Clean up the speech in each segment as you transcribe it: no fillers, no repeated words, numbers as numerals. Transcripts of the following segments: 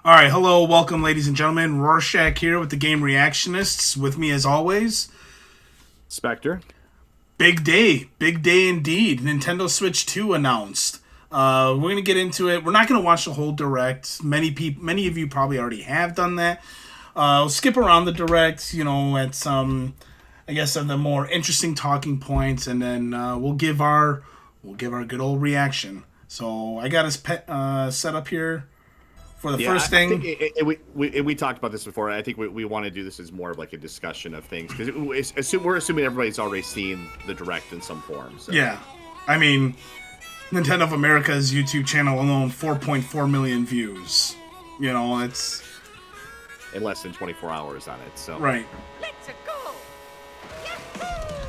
All right, hello, welcome, ladies and gentlemen. Rorschach here with the Game Reactionists. With me, as always, Spectre. big day indeed. Nintendo Switch 2 announced. We're gonna get into it. We're not gonna watch the whole direct. Many of you probably already have done that. We'll skip around the direct, at some, I guess, of the more interesting talking points, and then we'll give our good old reaction. So I got us set up here for the first I think thing. we talked about this before. I think we want to do this as more of like a discussion of things because we're assuming everybody's already seen the direct in some form. So. Yeah, I mean, Nintendo of America's YouTube channel alone, 4.4 million views. It's In less than 24 hours on it. So right.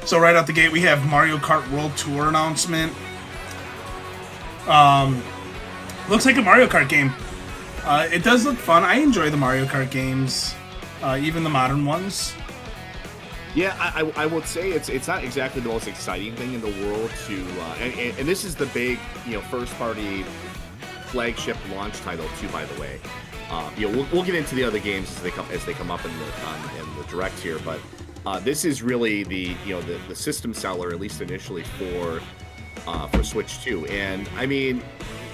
So right out the gate, we have Mario Kart World Tour announcement. Looks like a Mario Kart game. It does look fun. I enjoy the Mario Kart games, even the modern ones. Yeah, I would say it's not exactly the most exciting thing in the world to, and this is the big first party flagship launch title too. By the way, we'll get into the other games as they come up in the direct here, but this is really the system seller, at least initially for Switch 2, and I mean.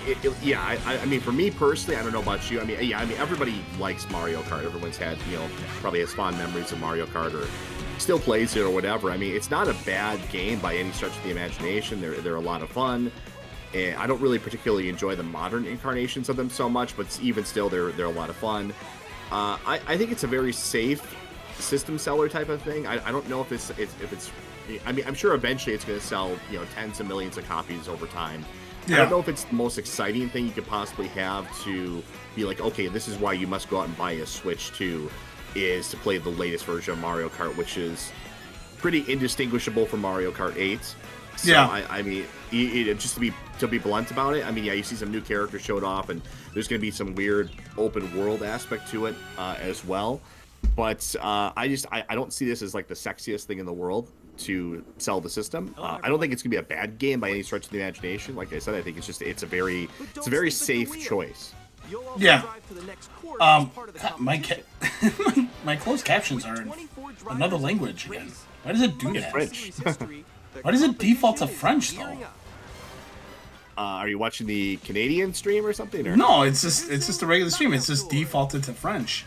I mean, for me personally, I don't know about you. I mean, everybody likes Mario Kart. Everyone's had, probably has fond memories of Mario Kart or still plays it or whatever. I mean, it's not a bad game by any stretch of the imagination. They're a lot of fun, and I don't really particularly enjoy the modern incarnations of them so much, but even still, they're a lot of fun. I think it's a very safe system seller type of thing. I don't know if it's. I mean, I'm sure eventually it's going to sell, tens of millions of copies over time. Yeah. I don't know if it's the most exciting thing you could possibly have to be like, okay, this is why you must go out and buy a Switch 2, is to play the latest version of Mario Kart, which is pretty indistinguishable from Mario Kart 8. So, yeah. I mean, just to be blunt about it, I mean, yeah, you see some new characters showed off, and there's going to be some weird open world aspect to it as well. But I don't see this as like the sexiest thing in the world to sell the system. I don't think it's gonna be a bad game by any stretch of the imagination. Like I said, I think it's a very safe choice. Yeah. My my closed captions are in another language again. Why does it do that? French. Why does it default to French though? Are you watching the Canadian stream or something? Or? No, it's just a regular stream. It's just defaulted to French.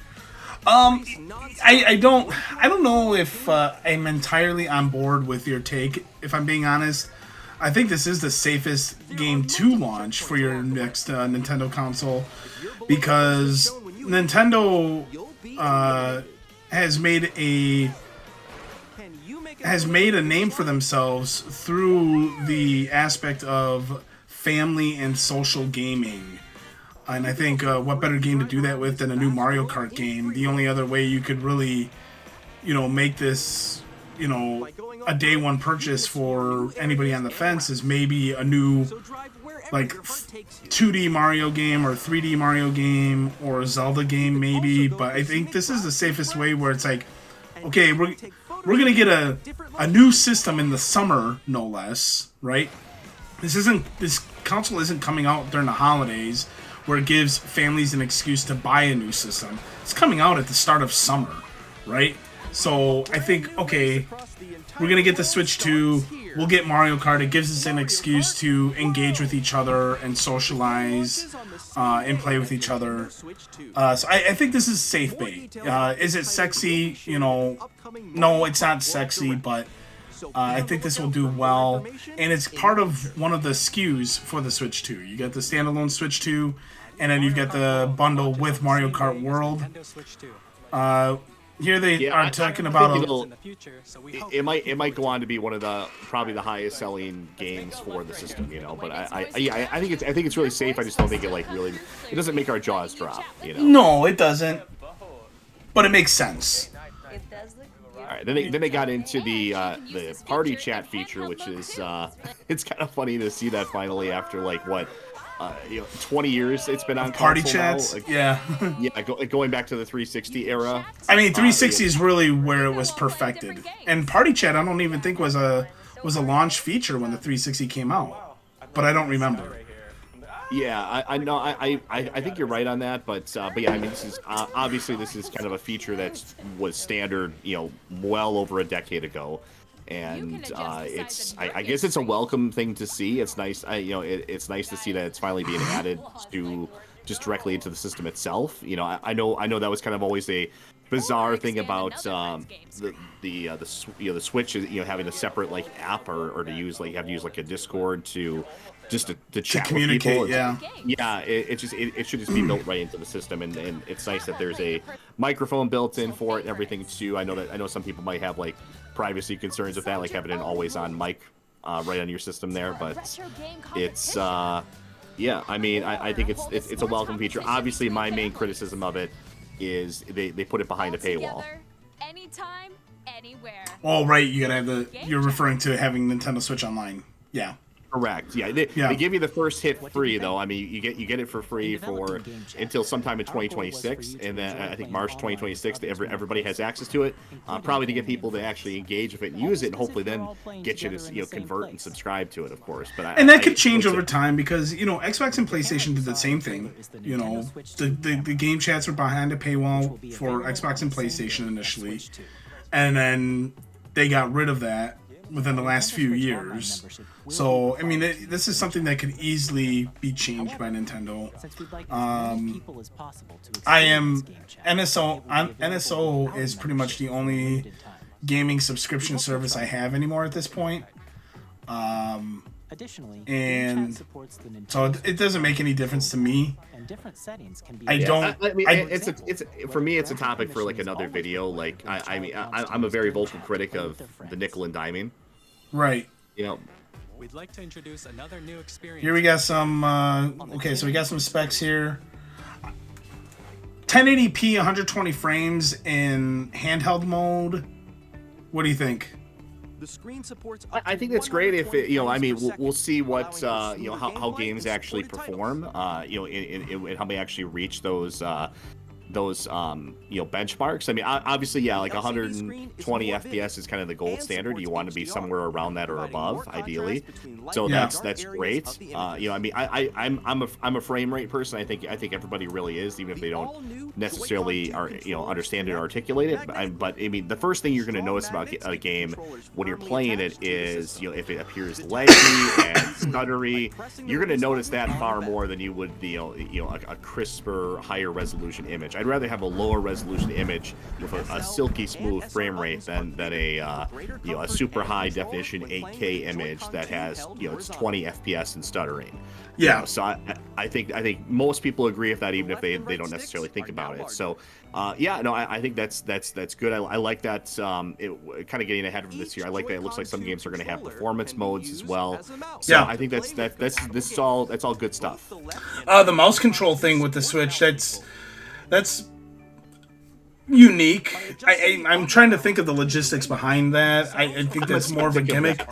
I don't know if I'm entirely on board with your take, if I'm being honest. I think this is the safest game to launch for your next Nintendo console, because Nintendo has made a name for themselves through the aspect of family and social gaming. And I think what better game to do that with than a new Mario Kart game? The only other way you could really, make this, a day one purchase for anybody on the fence is maybe a new, like, 2D Mario game or 3D Mario game or a Zelda game this But I think this is the safest way where it's like, okay, we're gonna get a new system in the summer, no less, right? This console isn't coming out during the holidays, where it gives families an excuse to buy a new system. It's coming out at the start of summer, right? So I think, okay, we're going to get the Switch 2, we'll get Mario Kart, it gives us an excuse to engage with each other and socialize and play with each other. So I think this is safe bait. Is it sexy? No, it's not sexy, but I think this will do well, and it's part of one of the SKUs for the Switch 2. You got the standalone Switch 2, and then you've got the bundle with Mario Kart World. Here they are talking about it might go on to be one of the probably the highest selling games for the system, But I think it's really safe. I just don't think it doesn't make our jaws drop, No, it doesn't, but it makes sense. All right, then they got into the party chat feature, which is it's kind of funny to see that finally after 20 years it's been on party console chats. Now. Going back to the 360 era. I mean, 360 is really where it was perfected, and party chat I don't even think was a launch feature when the 360 came out, but I don't remember. Yeah, I know. I think you're right on that, but yeah, I mean, this is obviously this is kind of a feature that was standard, well over a decade ago, and I guess it's a welcome thing to see. It's nice, it's nice to see that it's finally being added to just directly into the system itself. I know that was kind of always a bizarre thing about the Switch is having a separate like app or to use like have to use like a Discord to To chat with people. communicate, yeah. Yeah, it should just be built right into the system, and it's nice that there's a microphone built in for it and everything too. I know some people might have like privacy concerns with that, like having an always on mic right on your system there, but it's yeah. I mean, I think it's a welcome feature. Obviously, my main criticism of it is they put it behind a paywall. Anytime, anywhere. Oh, right. You gotta have you're referring to having Nintendo Switch Online. Yeah. Correct. Yeah, they give you the first hit free though. I mean, you get it for free for until sometime in 2026, and then I think March 2026, everybody has access to it. Probably to get people to actually engage with it and use it, and hopefully then get you to convert and subscribe to it, of course. But that could change over time because Xbox and PlayStation did the same thing. The game chats were behind a paywall for Xbox and PlayStation initially, and then they got rid of that within the last few years. So, I mean, this is something that could easily be changed by Nintendo. I am NSO is pretty much the only gaming subscription service I have anymore at this point. And so it doesn't make any difference to me. I don't. It's for me. It's a topic for like another video. Like I mean, I'm a very vocal critic of the nickel and diming. Right. We'd like to introduce another new experience. Here we got some. Okay, so we got some specs here. 1080p, 120 frames in handheld mode. What do you think? The screen supports. I think that's great. If it, I mean, we'll see what how games actually perform. And how they actually reach those benchmarks. I mean, obviously, yeah, like 120 FPS is kind of the gold standard. You want to be somewhere around that or above, ideally. So that's great. I mean, I'm a frame rate person. I think everybody really is, even if they don't necessarily understand it or articulate it. But I mean, the first thing you're going to notice about a game when you're playing it is if it appears laggy and stuttery. You're going to notice that far more than you would a crisper, higher resolution image. I'd rather have a lower resolution image with a silky smooth frame rate than a super high definition 8K image that has it's 20 FPS and stuttering. Yeah. So I think most people agree with that, even if they don't necessarily think about it. So I think that's good. I like that. It kind of getting ahead of this year. I like that. It looks like some games are going to have performance modes as well. So I think that's all good stuff. The mouse control thing with the Switch, that's unique. I'm trying to think of the logistics behind that. I think that's more of a gimmick.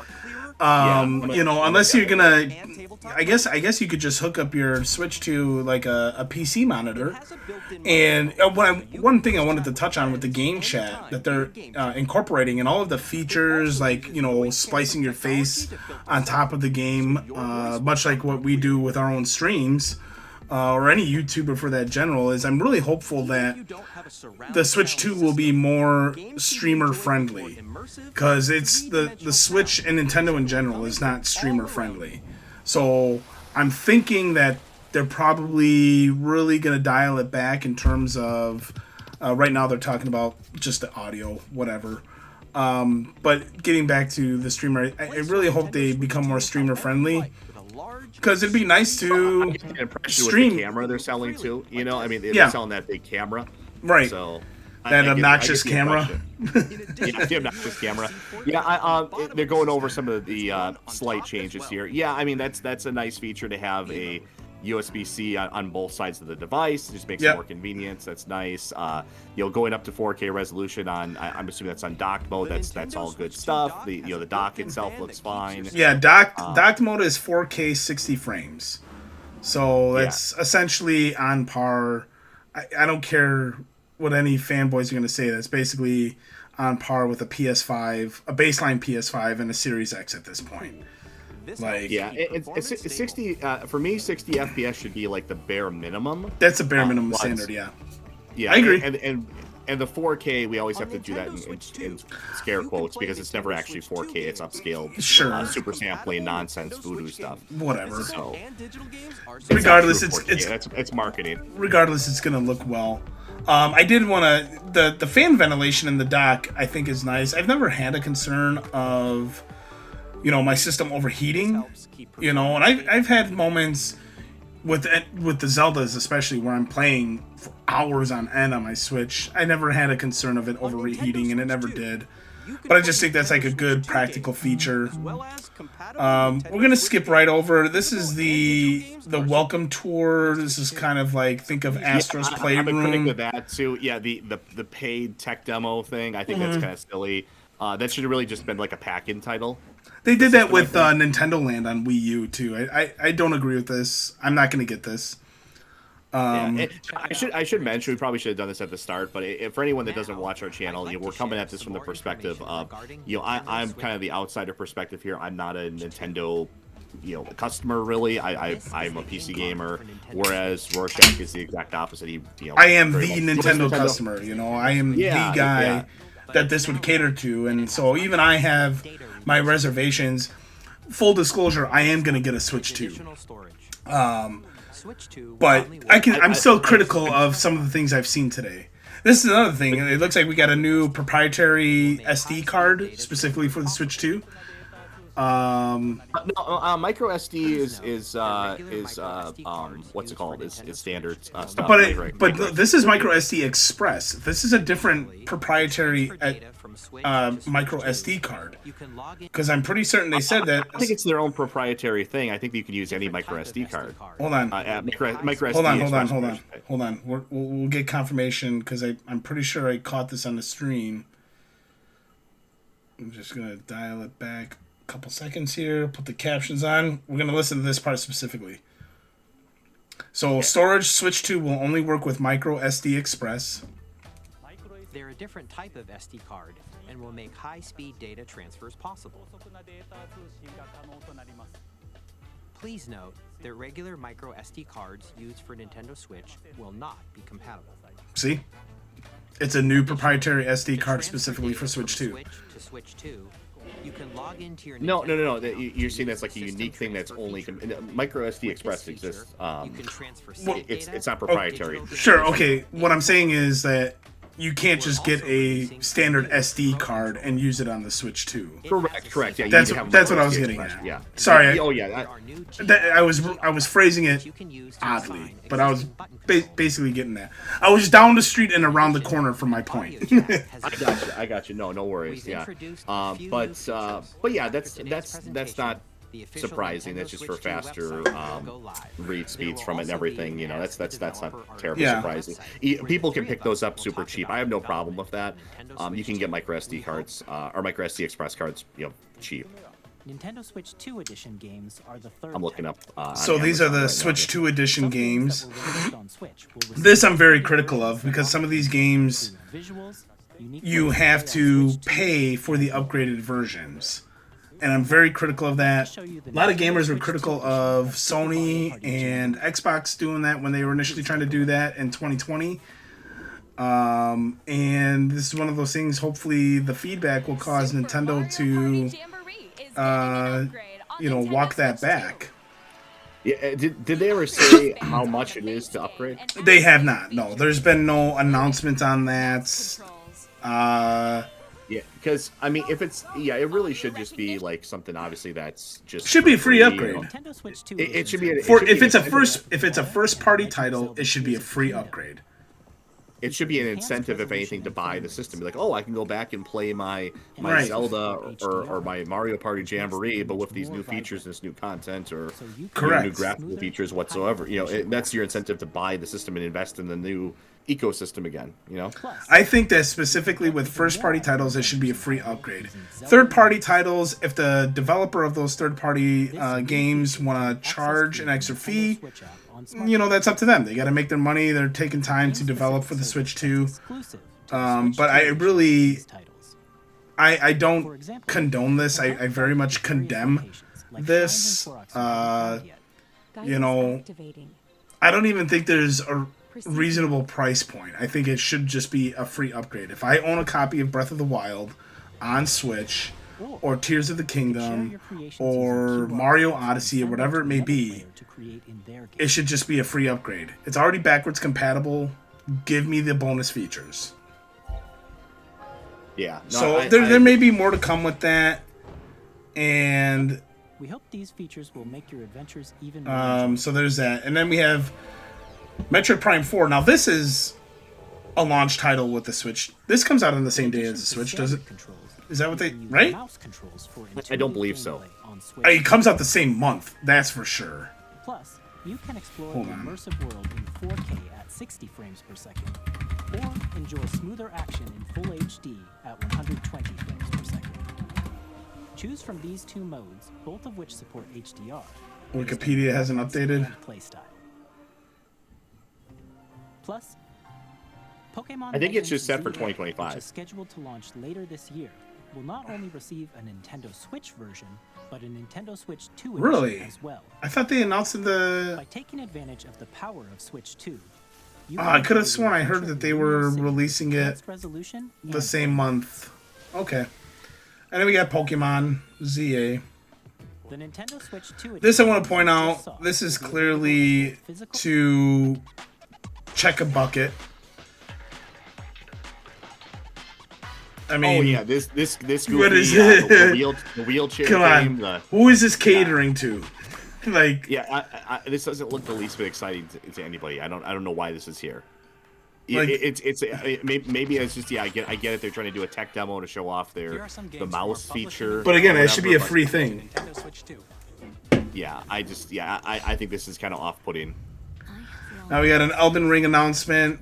Unless you're gonna, I guess you could just hook up your Switch to like a PC monitor. And one thing I wanted to touch on with the game chat that they're incorporating and all of the features, like splicing your face on top of the game, much like what we do with our own streams. Or any YouTuber for that general, is I'm really hopeful that the Switch 2 will be more streamer friendly, because it's the Switch and Nintendo in general is not streamer friendly. So I'm thinking that they're probably really going to dial it back in terms of right now they're talking about just the audio, whatever. But getting back to the streamer, I really hope they become more streamer friendly. Because it'd be nice to stream with the camera they're selling too. I mean, they're selling that big camera, right? So that obnoxious camera. The obnoxious camera. Yeah, they're going over some of the slight changes here. Yeah, I mean that's a nice feature to have a USB-C on both sides of the device. It just makes it more convenient. That's nice. Going up to 4K resolution I'm assuming that's on docked mode. That's all good stuff. The dock itself looks fine. Yeah, docked mode is 4K 60 frames. So that's essentially on par. I don't care what any fanboys are going to say. That's basically on par with a PS5, a baseline PS5 and a Series X at this point. Like, Yeah, it's 60 for me. 60 FPS should be like the bare minimum. that's a bare minimum But- standard. Yeah. Yeah, I agree. And the 4K, we always have to do that in scare quotes because it's never actually 4K. It's upscaled, Sure. super sampling nonsense voodoo stuff. Whatever. So And digital games are Regardless, not true it's 4K. It's marketing. regardless, it's gonna look well. I did want to the fan ventilation in the dock. I think is nice. I've never had a concern of, my system overheating. And I've had moments with the Zeldas, especially where I'm playing for hours on end on my Switch. I never had a concern of it overheating, and it never did. But I just think that's like a good practical feature. We're gonna skip right over. This is the welcome tour. This is kind of like, think of Astro's I'm a critic Playroom. of that too. Yeah, the paid tech demo thing. I think that's kind of silly. That should have really just been like a pack-in title. They did that with Nintendo Land on Wii U too. I don't agree with this. I'm not gonna get this. I should mention we probably should have done this at the start, but for anyone that doesn't watch our channel, we're coming at this from the perspective of, I'm kind of the outsider perspective here. I'm not a Nintendo, customer really. I'm a PC gamer, whereas Rorschach is the exact opposite. I am the very much Nintendo customer. I am the guy that this would cater to, and so even I have my reservations. Full disclosure, I am gonna get a Switch 2. But I'm still critical of some of the things I've seen today. This is another thing. It looks like we got a new proprietary SD card specifically for the Switch 2. Micro SD is what's it called? Is standard stuff. But this is Micro SD Express. This is a different proprietary micro SD card. Because I'm pretty certain they said that. I think it's their own proprietary thing. I think you can use any micro SD card. Hold on. Micro SD. Hold on. We'll get confirmation because I'm pretty sure I caught this on the stream. I'm just gonna dial it back a couple seconds here. Put the captions on. We're gonna listen to this part specifically. So storage Switch 2 will only work with Micro SD Express. They're a different type of SD card and will make high-speed data transfers possible. Please note that regular micro SD cards used for Nintendo Switch will not be compatible. See? It's a new proprietary SD card specifically for Switch 2. To Switch 2, you can log into your No. You're seeing that's like a unique thing that's only Micro SD Express exists. You can transfer It's not proprietary. Sure, okay. What I'm saying is that you can't just get a standard SD card and use it on the Switch 2. Correct. Yeah, That's what I was getting at. Yeah. Sorry. Yeah. I was phrasing it oddly, but I was basically getting that. I was down the street and around the corner from my point. I got you. No worries. Yeah. But yeah, that's not surprising. That's just for faster read speeds from it and everything. That's not terribly surprising. People can pick those up super cheap. I have no problem with that. You can get micro SD cards or micro SD Express cards, cheap. Nintendo Switch 2 edition games are the third. I'm looking up. So these are the Switch 2 edition games. This I'm very critical of because some of these games you have to pay for the upgraded versions. And I'm very critical of that. A lot of gamers were critical of Sony and Xbox doing that when they were initially trying to do that in 2020. And this is one of those things, hopefully the feedback will cause Nintendo to, walk that back. Yeah, did they ever say how much it is to upgrade? They have not, no. There's been no announcement on that. Yeah, because if it's it really should just be like something obviously that's just should be a free upgrade. It should be if it's a first party title, it should be a free upgrade. It should be an incentive, if anything, to buy the system. Be like, oh, I can go back and play my Zelda or my Mario Party Jamboree, but with these new features, this new content, or new graphical features whatsoever. That's your incentive to buy the system and invest in the new ecosystem again. I think that specifically with first-party titles, it should be a free upgrade. Third-party titles, if the developer of those third-party games want to charge an extra fee, that's up to them. They got to make their money. They're taking time to develop for the Switch 2. But I really, I don't condone this. I very much condemn like this. shrines and Koroks we haven't found yet. You know, I don't even think there's a reasonable price point. I think it should just be a free upgrade. If I own a copy of Breath of the Wild on Switch, or Tears of the Kingdom, or Mario Odyssey, or whatever it may be, it should just be a free upgrade. It's already backwards compatible. Give me the bonus features. Yeah. No, So there may be more to come with that. And we hope these features will make your adventures even more so there's that. And then we have Metroid Prime 4. Now this is a launch title with the Switch. This comes out on the same day as the Switch, does it? Is that what they... Right? I don't believe so. It comes out the same month. That's for sure. Plus, you can explore the immersive world in 4K at 60 frames per second, or enjoy smoother action in full HD at 120 frames per second. Choose from these two modes, both of which support HDR. Wikipedia hasn't updated. Playstyle. Plus, Pokemon I think it's just set for Legends 2025. which is scheduled to launch later this year, will not only receive a Nintendo Switch version, but a Nintendo Switch 2 edition Really? as well. I thought they announced in By the... taking advantage of the power of Switch 2, I could have sworn I heard that they were releasing it the same month. Okay. And then we got Pokemon ZA. The Nintendo Switch 2 This I want to point out. This is clearly to check a bucket. I mean, oh yeah, this goofy, what is the wheelchair Come on, game. who is this catering to? Like, yeah, this doesn't look the least bit exciting to anybody. I don't know why this is here. Like, Maybe it's just I get it. They're trying to do a tech demo to show off the mouse feature. But again, it should be a free thing. Yeah, I think this is kind of off-putting. Now we got an Elden Ring announcement.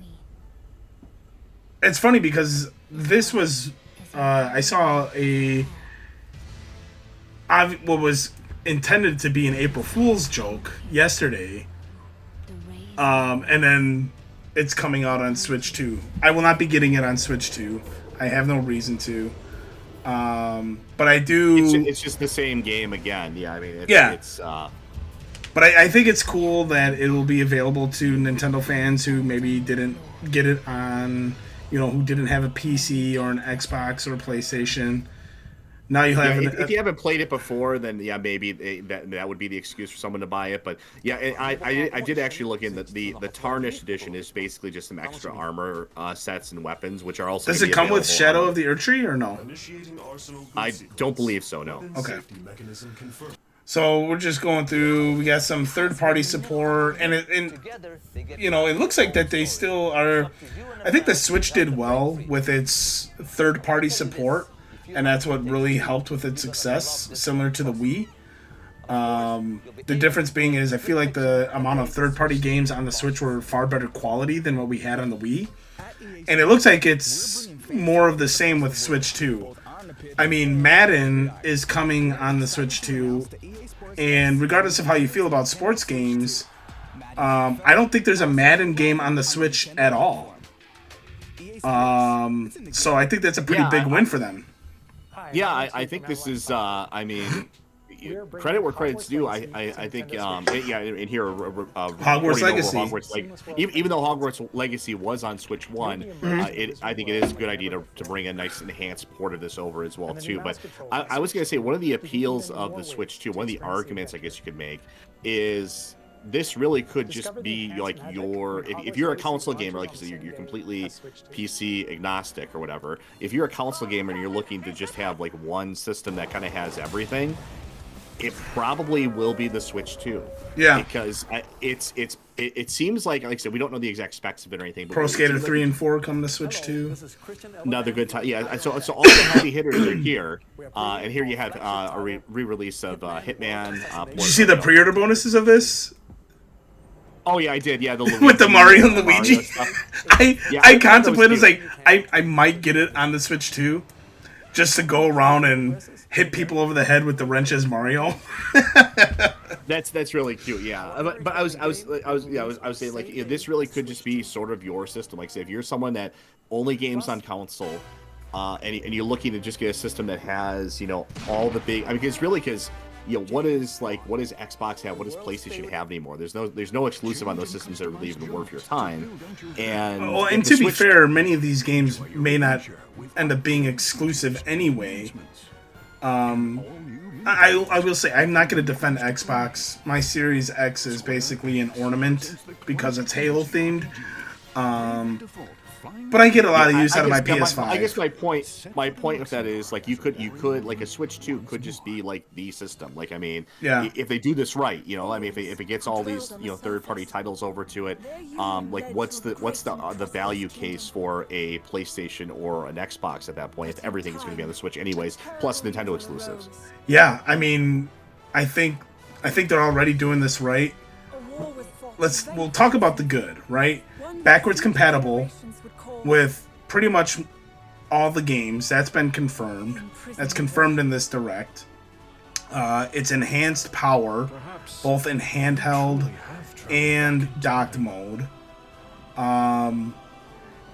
It's funny because this was I saw what was intended to be an April Fool's joke yesterday, and then it's coming out on Switch 2. I will not be getting it on Switch 2. I have no reason to. But I do... It's just the same game again. Yeah, I mean... But I think it's cool that it will be available to Nintendo fans who maybe didn't get it on... who didn't have a PC or an Xbox or a PlayStation. Now you have... if you haven't played it before, then yeah, maybe that would be the excuse for someone to buy it. But yeah, I did actually look in the Tarnished edition is basically just some extra armor sets and weapons, which are also... Does it come with Shadow of the Erdtree or no? I don't believe so, no. Okay. So we're just going through. We got some third-party support, and it looks like that they still are. I think the Switch did well with its third-party support, and that's what really helped with its success, similar to the Wii. The difference being is I feel like the amount of third-party games on the Switch were far better quality than what we had on the Wii, and it looks like it's more of the same with Switch 2. I mean, Madden is coming on the Switch 2, and regardless of how you feel about sports games, I don't think there's a Madden game on the Switch at all. So I think that's a pretty big win for them. Yeah, I think this is, credit where credit's due. I think, in here, Hogwarts Legacy. Even though Hogwarts Legacy was on Switch 1, I think it is a good idea to bring a nice enhanced port of this over as well, too. But I was going to say, one of the appeals of the Switch 2, one of the arguments I guess you could make, is this really could just be like if you're a console gamer, like you said, you're completely PC agnostic or whatever. If you're a console gamer and you're looking to just have like one system that kind of has everything, it probably will be the Switch 2. Yeah. Because it seems like I said, we don't know the exact specs of it or anything. But Pro Skater 3 and 4 come to Switch 2. Another good time. Yeah, so all the heavy hitters are here. And here you have a re-release of Hitman. Did you see the pre-order bonuses of this? Oh, yeah, I did. Yeah, with the Mario and Luigi. I contemplated, I might get it on the Switch 2 just to go around and hit people over the head with the wrench as Mario. That's really cute, yeah. But I was saying, like, this really could just be sort of your system. Like, say, if you're someone that only games on console, and you're looking to just get a system that has, all the big. I mean, it's really because what is Xbox have? What does PlayStation have anymore? There's no exclusive on those systems that are really even worth your time. And to be fair, many of these games may not end up being exclusive anyway. I will say I'm not going to defend Xbox. My Series X is basically an ornament because it's Halo themed. But I get a lot of use out of my PS5. I guess my point with that is like you could like a Switch 2 could just be like the system. Like, I mean, if they do this right, I mean, if it gets all these third party titles over to it, like what's the value case for a PlayStation or an Xbox at that point if everything is going to be on the Switch anyways, plus Nintendo exclusives? Yeah, I mean, I think they're already doing this right. We'll talk about the good, right? Backwards compatible with pretty much all the games. That's been confirmed. That's confirmed in this direct. It's enhanced power, both in handheld and docked mode. And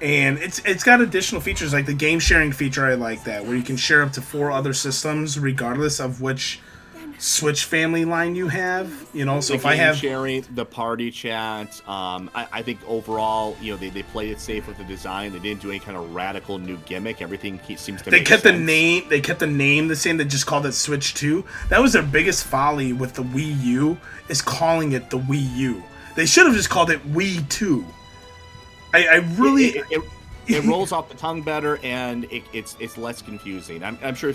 it's got additional features like the game sharing feature. I like that, where you can share up to 4 other systems regardless of which Switch family line you have. So if I have sharing, the party chat, I think overall, they played it safe with the design. They didn't do any kind of radical new gimmick. Everything seems to make sense. They kept the name the same. They just called it Switch 2. That was their biggest folly with the Wii U, is calling it the Wii U. They should have just called it Wii 2. I really it rolls off the tongue better, and it's less confusing. I'm sure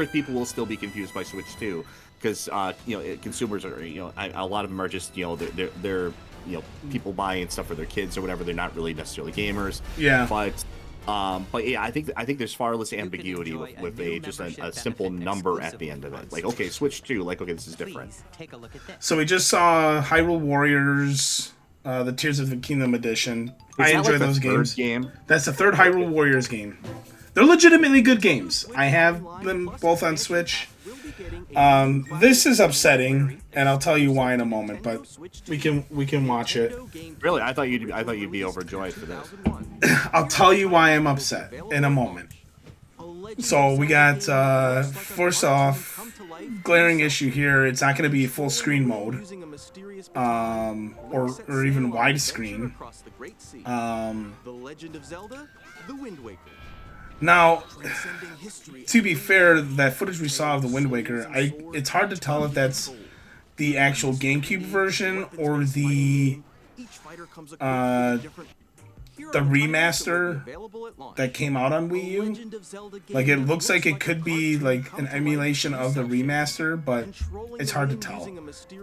people will still be confused by Switch 2 because consumers are a lot of them are just they're people buying stuff for their kids or whatever. They're not really necessarily gamers. Yeah. But yeah, I think there's far less ambiguity with a simple number at the end of it. Like, okay, Switch 2. Like, okay, this is different. Take a look at this. So we just saw Hyrule Warriors, the Tears of the Kingdom edition. I enjoy those games. That's the third Hyrule Warriors game. They're legitimately good games. I have them both on Switch. This is upsetting, and I'll tell you why in a moment. But we can watch it. Really, I thought you'd be overjoyed for this. I'll tell you why I'm upset in a moment. So we got first off, glaring issue here. It's not going to be full screen mode, or even widescreen. The Legend of Zelda: The Wind Waker. Now, to be fair, that footage we saw of the Wind Waker, it's hard to tell if that's the actual GameCube version or the remaster that came out on Wii U. Like, it looks like it could be like an emulation of the remaster, but it's hard to tell.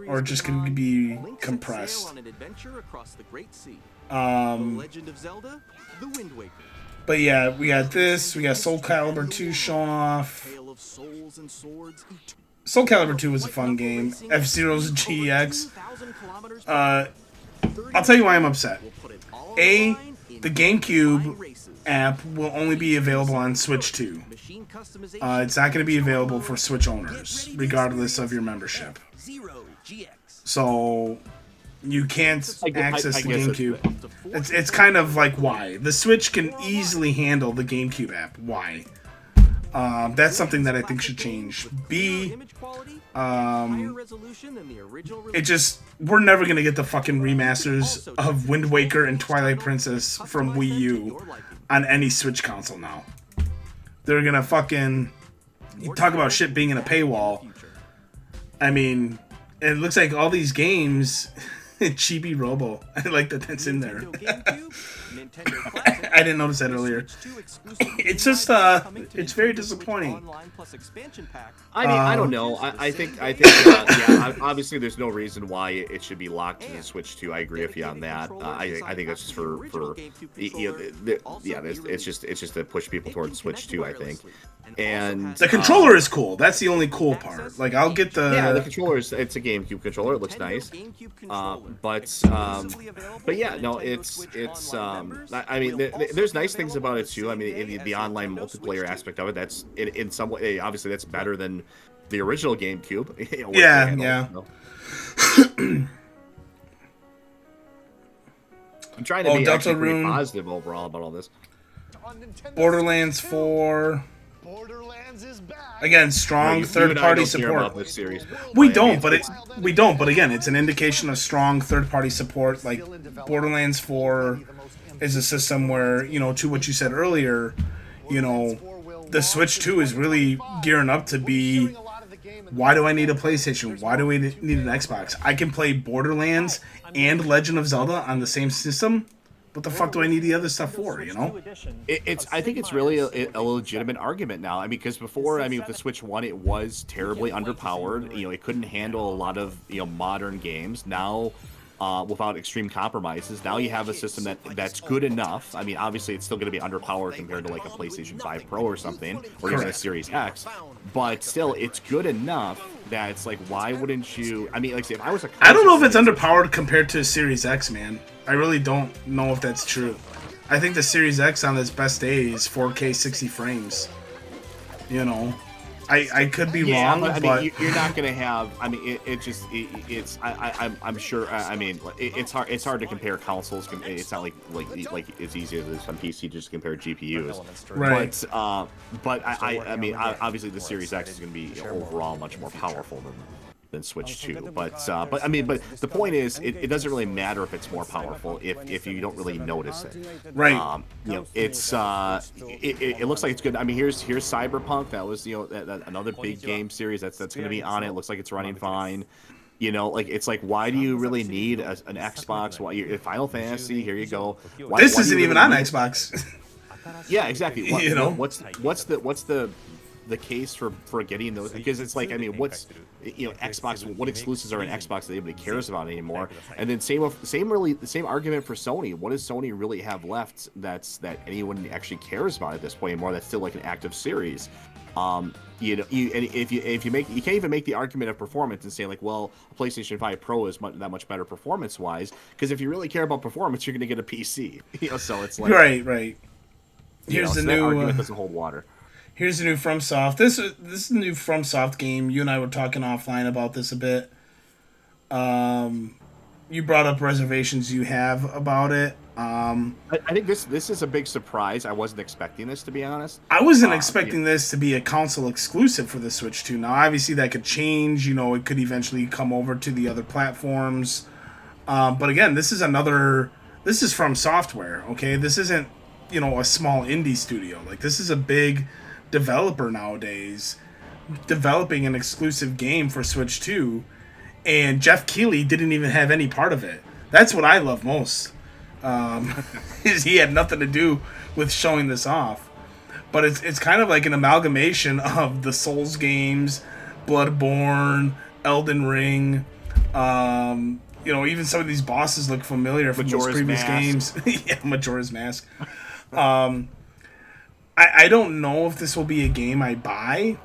Or it just can be compressed. But yeah, we got this. We got Soul Calibur 2 showing off. Soul Calibur 2 was a fun game. F-Zero's GX. I'll tell you why I'm upset. A, the GameCube app will only be available on Switch 2. It's not going to be available for Switch owners, regardless of your membership. So you can't access the GameCube. It's kind of like why. The Switch can easily handle the GameCube app. Why? That's something that I think should change. B, we're never gonna get the fucking remasters of Wind Waker and Twilight Princess from Wii U on any Switch console now. They're gonna fucking, you talk about shit being in a paywall. I mean, it looks like all these games. Chibi Robo. I like that that's in there. I didn't notice that earlier. It's just, it's very disappointing. I mean, I don't know. I think, yeah, obviously there's no reason why it should be locked to the Switch 2. I agree with you on that. I think that's just for it's just to push people towards Switch 2, I think. And the controller is cool. That's the only cool part. Like, I'll get the controller it's a GameCube controller. It looks nice. But yeah, no, it's I mean, there's nice things about it too. I mean, in the online multiplayer aspect of it, that's in some way, obviously that's better than the original GameCube. Yeah. I'm trying to be actually pretty positive overall about all this. Borderlands 4. Borderlands is back. Again, strong third-party support. This series. We don't, but again, it's an indication of strong third-party support. Like Borderlands 4 is a system where, you know, to what you said earlier, you know, the Switch 2 is really gearing up to be, why do I need a PlayStation? Why do we need an Xbox? I can play Borderlands and Legend of Zelda on the same system. What the fuck do I need the other stuff for, you know? I think it's really a legitimate argument now. I mean, because before, I mean, with the Switch 1, it was terribly underpowered. You know, it couldn't handle a lot of, you know, modern games. Now, without extreme compromises, now you have a system that's good enough. I mean, obviously, it's still going to be underpowered compared to, like, a PlayStation 5 Pro or something, or even a Series X. But still, it's good enough that it's like, why wouldn't you... I mean, like, say, if I was a... I don't know if it's underpowered compared to Series X, man. I really don't know if that's true. I think the Series X on its best day is 4K 60 frames. You know, I could be wrong, but I but mean, you're not gonna have. I mean, I'm sure. I mean, it's hard. It's hard to compare consoles. It's not like it's easy as it is on PC to just compare GPUs. right. But I mean, obviously the Series X is gonna be overall much more powerful than Switch 2. But I mean, but the point is, it doesn't really matter if it's more powerful if you don't really notice it. Right. You know, it's it looks like it's good. I mean, here's Cyberpunk. That was, you know, that another big game series that's going to be on it. It looks like it's running fine. You know, like, it's like, why do you really need an Xbox? Why Final Fantasy? Here you go. This isn't even on Xbox. Yeah, exactly. You know, what's the case for getting those? Because it's like, I mean, what's, you know, Xbox, what exclusives are in Xbox that anybody cares about anymore? And then same argument for Sony. What does Sony really have left that anyone actually cares about at this point anymore? That's still like an active series. You know, if you can't even make the argument of performance and say, like, well, a PlayStation 5 Pro is that much better performance wise, because if you really care about performance, you're going to get a PC. You know, so it's like, right. Here's the so that new argument doesn't hold water. Here's the new FromSoft. This is the new FromSoft game. You and I were talking offline about this a bit. You brought up reservations you have about it. I think this is a big surprise. I wasn't expecting this, to be honest. I wasn't expecting this to be a console exclusive for the Switch 2. Now, obviously, that could change. You know, it could eventually come over to the other platforms. But again, this is From Software, okay? This isn't, you know, a small indie studio. Like, this is a big developer nowadays developing an exclusive game for Switch 2, and Jeff Keighley didn't even have any part of it. That's what I love most. Is he had nothing to do with showing this off. But it's kind of like an amalgamation of the Souls games, Bloodborne, Elden Ring. You know, even some of these bosses look familiar from those previous games. Yeah, Majora's Mask. I don't know if this will be a game I buy.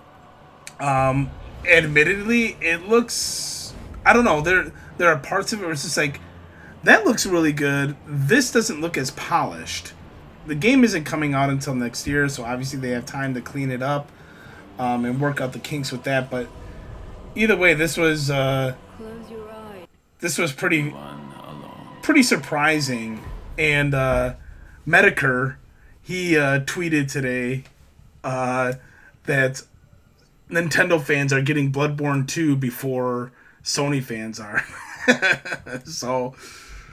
Admittedly, it looks... I don't know. There are parts of it where it's just like, that looks really good. This doesn't look as polished. The game isn't coming out until next year, so obviously they have time to clean it up and work out the kinks with that. But either way, this was pretty surprising. And Medicare, he tweeted today that Nintendo fans are getting Bloodborne 2 before Sony fans are. So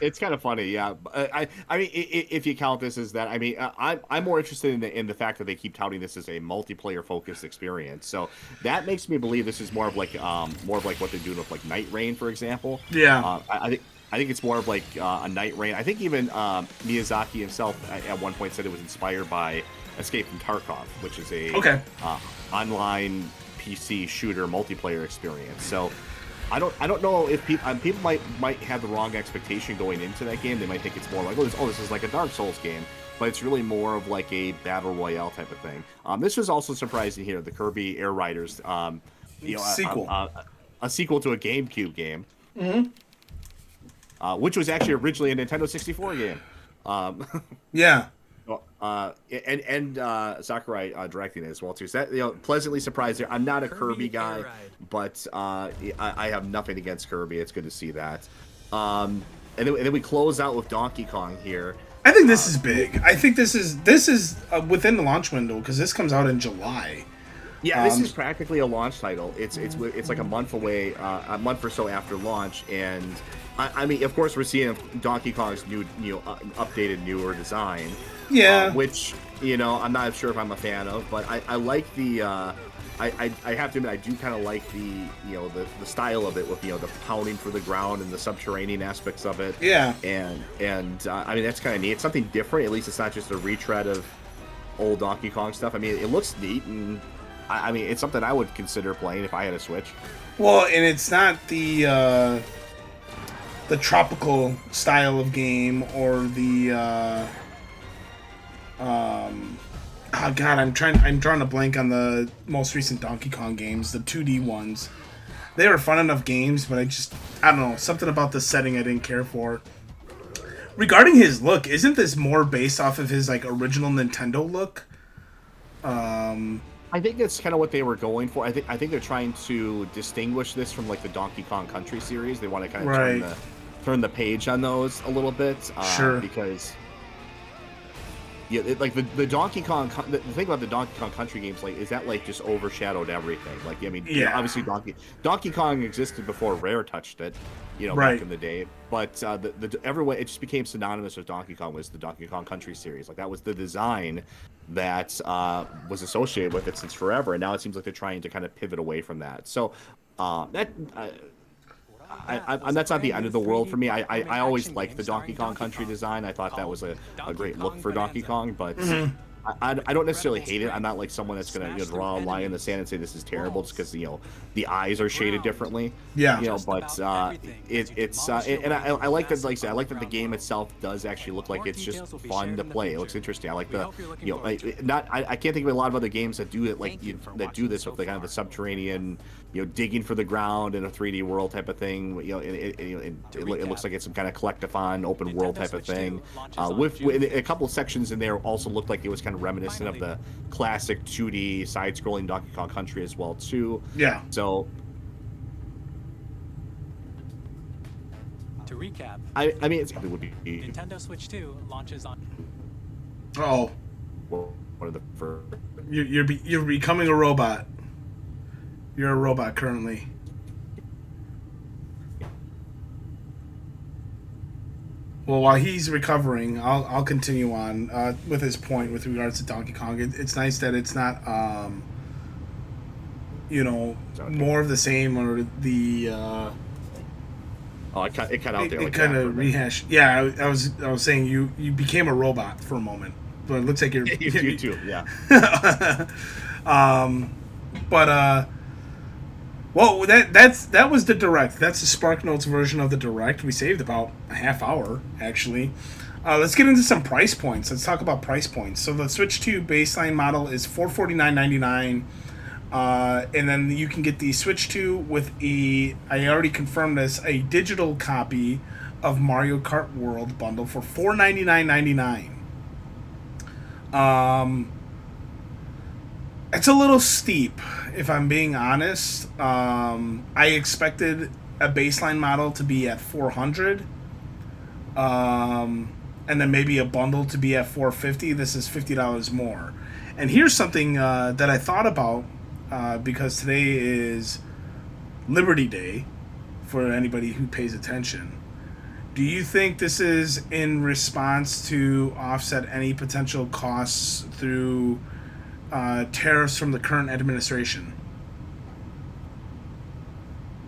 it's kind of funny, yeah. I mean, if you count this as that, I mean, I'm more interested in the fact that they keep touting this as a multiplayer focused experience. So that makes me believe this is more of like what they're doing with like Night Rain, for example. Yeah. I think it's more of like a Night Rain. I think even Miyazaki himself at one point said it was inspired by Escape from Tarkov, which is a online PC shooter multiplayer experience. So I don't know if people might have the wrong expectation going into that game. They might think it's more like, this is like a Dark Souls game, but it's really more of like a battle royale type of thing. This was also surprising here, the Kirby Air Riders, sequel, a sequel to a GameCube game, which was actually originally a Nintendo 64 game. Yeah. And Sakurai directing it as well too. So that, pleasantly surprised there. I'm not a Kirby guy, but I have nothing against Kirby. It's good to see that. And then we close out with Donkey Kong here. I think this is big. I think this is within the launch window because this comes out in July. Yeah, this is practically a launch title. It's like a month away, a month or so after launch, and I mean, of course, we're seeing Donkey Kong's new, updated, newer design. Yeah. Which I'm not sure if I'm a fan of, but I like the. I have to admit, I do kind of like the the style of it with the pounding for the ground and the subterranean aspects of it. Yeah. And I mean, that's kind of neat. It's something different. At least it's not just a retread of old Donkey Kong stuff. I mean, it looks neat, and I mean, it's something I would consider playing if I had a Switch. Well, and it's not the tropical style of game or the oh god, I'm drawing a blank on the most recent Donkey Kong games, the 2D ones. They were fun enough games, but I don't know, something about the setting I didn't care for. Regarding his look, isn't this more based off of his like original Nintendo look? I think that's kind of what they were going for. I think they're trying to distinguish this from like the Donkey Kong Country series. They want to kind of turn the page on those a little bit. Sure. Because like the Donkey Kong, the thing about the Donkey Kong Country games, like, is that like just overshadowed everything. Like, I mean, obviously Donkey Kong existed before Rare touched it, back in the day. But everyone, it just became synonymous with Donkey Kong was the Donkey Kong Country series. Like, that was the design that was associated with it since forever, and now it seems like they're trying to kind of pivot away from that. So that's not the end of the world for me. I always liked the Donkey Kong Country design. I thought that was a great look for Donkey Kong, but I don't necessarily hate it. I'm not like someone that's going to draw a line in the sand and say this is terrible just because the eyes are shaded differently. Yeah. But it's and I like that. Like I said, I like that the game itself does actually look like it's just fun to play. It looks interesting. I like the I can't think of a lot of other games that do it that do this with the kind of the subterranean digging for the ground in a 3D world type of thing. It looks like it's some kind of collectathon open world type of thing. With a couple of sections in there also looked like it was kind of reminiscent of the classic 2D side-scrolling Donkey Kong Country as well too. Yeah. So to recap, I mean it would be Nintendo Switch 2 launches on. Oh. One of the first. You're becoming a robot. You're a robot currently. Well, while he's recovering, I'll continue on with his point with regards to Donkey Kong. It's nice that it's not, more of the same or the. It cut out there. It kind of rehashed. Yeah, I was saying you became a robot for a moment, but it looks like you're. you too. Yeah. Well, that was the Direct. That's the SparkNotes version of the Direct. We saved about a half hour, actually. Let's get into some price points. Let's talk about price points. So the Switch 2 baseline model is $449.99. And then you can get the Switch 2 with I already confirmed this, a digital copy of Mario Kart World bundle for $499.99. It's a little steep, if I'm being honest. I expected a baseline model to be at $400, and then maybe a bundle to be at $450. This is $50 more. And here's something that I thought about because today is Liberty Day for anybody who pays attention. Do you think this is in response to offset any potential costs through tariffs from the current administration?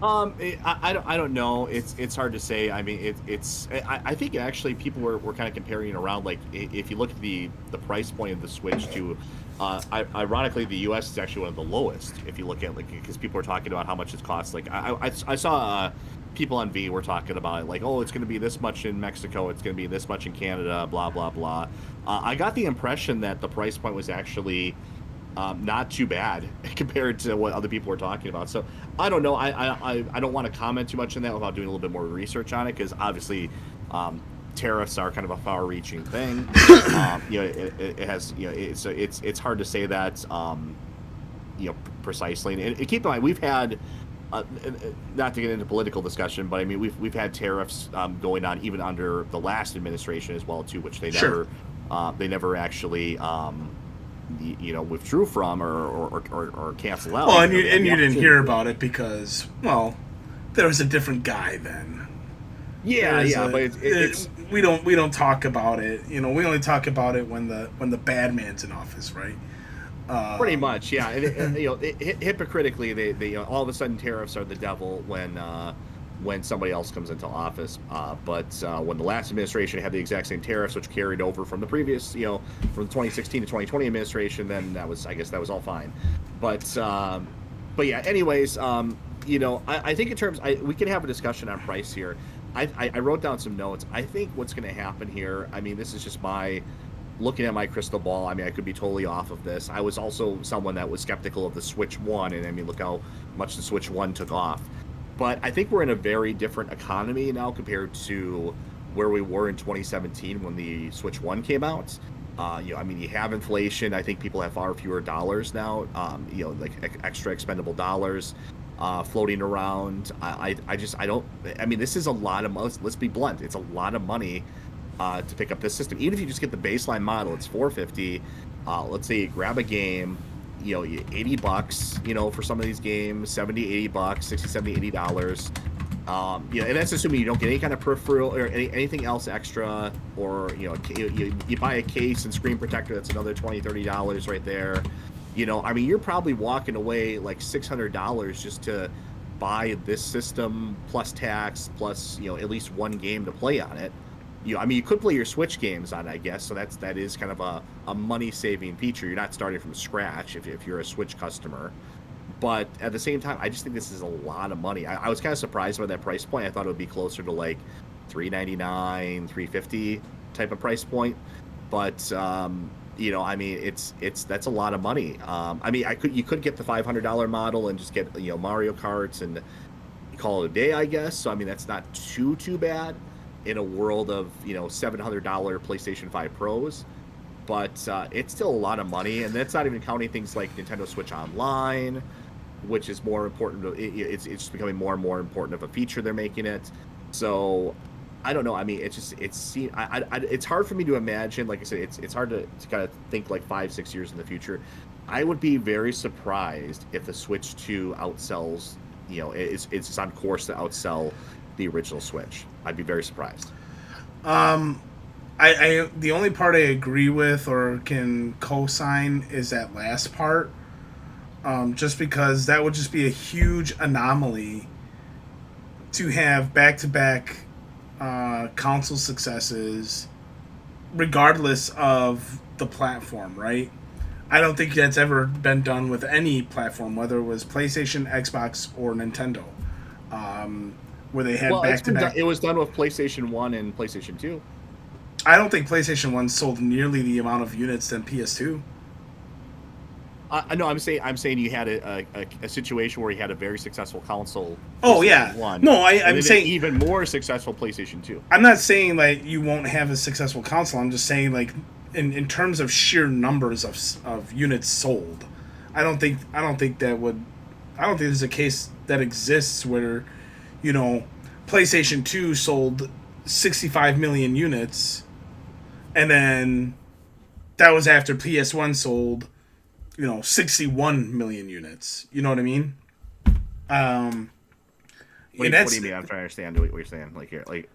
I don't know. It's hard to say. I mean, I think actually people were kind of comparing it around. Like, if you look at the price point of the Switch to, ironically, the U.S. is actually one of the lowest. If you look at because people are talking about how much it costs. Like, I saw people on V were talking about it, like, oh, it's going to be this much in Mexico, it's going to be this much in Canada, blah blah blah. I got the impression that the price point was actually not too bad compared to what other people were talking about. So I don't know. I don't want to comment too much on that without doing a little bit more research on it, because obviously tariffs are kind of a far-reaching thing. It has it's hard to say that precisely. And keep in mind, we've had not to get into political discussion, but I mean we've had tariffs going on even under the last administration as well too, which they never actually withdrew from or canceled out. Well, and you didn't hear about it because, well, there was a different guy then. But it's we don't talk about it. We only talk about it when the bad man's in office, right? Pretty much, yeah. And hypocritically, they all of a sudden tariffs are the devil when somebody else comes into office. But when the last administration had the exact same tariffs, which carried over from the previous, from the 2016 to 2020 administration, then I guess that was all fine. But yeah. Anyways, I think in terms, we can have a discussion on price here. I wrote down some notes. I think what's going to happen here. I mean, this is just my looking at my crystal ball. I mean, I could be totally off of this. I was also someone that was skeptical of the Switch 1, and I mean, look how much the Switch 1 took off. But I think we're in a very different economy now compared to where we were in 2017 when the Switch 1 came out. I mean, you have inflation. I think people have far fewer dollars now, like extra expendable dollars floating around. I mean, this is a lot of, let's be blunt, it's a lot of money to pick up this system. Even if you just get the baseline model, it's $450. Let's say you grab a game, $80, for some of these games, $70, $80, $60, $70, $80. And that's assuming you don't get any kind of peripheral or anything else extra, or you buy a case and screen protector, that's another $20, $30 right there. I mean, you're probably walking away like $600 just to buy this system plus tax plus at least one game to play on it. I mean, you could play your Switch games on it, I guess, so that is kind of a money-saving feature. You're not starting from scratch if you're a Switch customer. But at the same time, I just think this is a lot of money. I was kind of surprised by that price point. I thought it would be closer to like $399, $350 type of price point. But I mean, that's a lot of money. I mean, you could get the $500 model and just get Mario Karts and call it a day, I guess. So I mean, that's not too bad in a world of $700 PlayStation 5 Pros, but it's still a lot of money, and that's not even counting things like Nintendo Switch Online, which is more important. It's becoming more and more important of a feature they're making it. So I don't know. I mean, it's hard for me to imagine. Like I said, it's hard to kind of think like 5-6 years in the future. I would be very surprised if the Switch 2 outsells. It's on course to outsell the original Switch. I'd be very surprised. I the only part I agree with or can co-sign is that last part. Just because that would just be a huge anomaly to have back-to-back console successes regardless of the platform, right? I don't think that's ever been done with any platform, whether it was PlayStation, Xbox, or Nintendo. Where they had back-to-back. It was done with PlayStation 1 and PlayStation 2. I don't think PlayStation 1 sold nearly the amount of units than PS2. No, I'm saying you had a situation where you had a very successful console. Oh yeah, 1, no, I'm saying even more successful PlayStation 2. I'm not saying like you won't have a successful console. I'm just saying like in terms of sheer numbers of units sold, I don't think there's a case that exists where PlayStation 2 sold 65 million units, and then that was after PS1 sold 61 million units. You know what I mean? What do you mean? I'm trying to understand what you're saying. Like here, like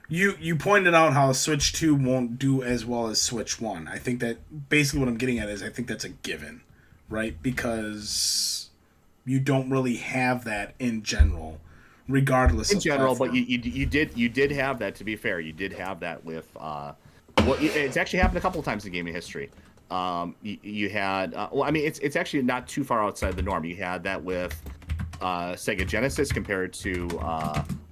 you pointed out how Switch 2 won't do as well as Switch 1. I think that basically what I'm getting at is I think that's a given, right? Because you don't really have that in general, regardless in of general. platform. But you did have that. To be fair, you did have that with it's actually happened a couple of times in gaming history. You had I mean, it's actually not too far outside the norm. You had that with Sega Genesis compared to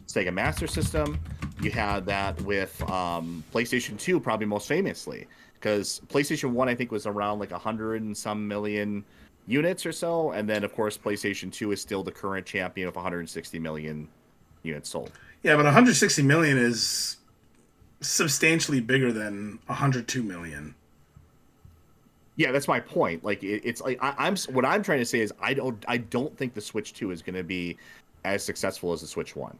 Sega Master System. You had that with PlayStation 2, probably most famously, because PlayStation 1 I think was around like 100 and some million units or so, and then of course PlayStation 2 is still the current champion of 160 million units sold. Yeah, but 160 million is substantially bigger than 102 million. Yeah, that's my point. Like it's like I'm what I'm trying to say is I don't think the Switch 2 is going to be as successful as the Switch 1.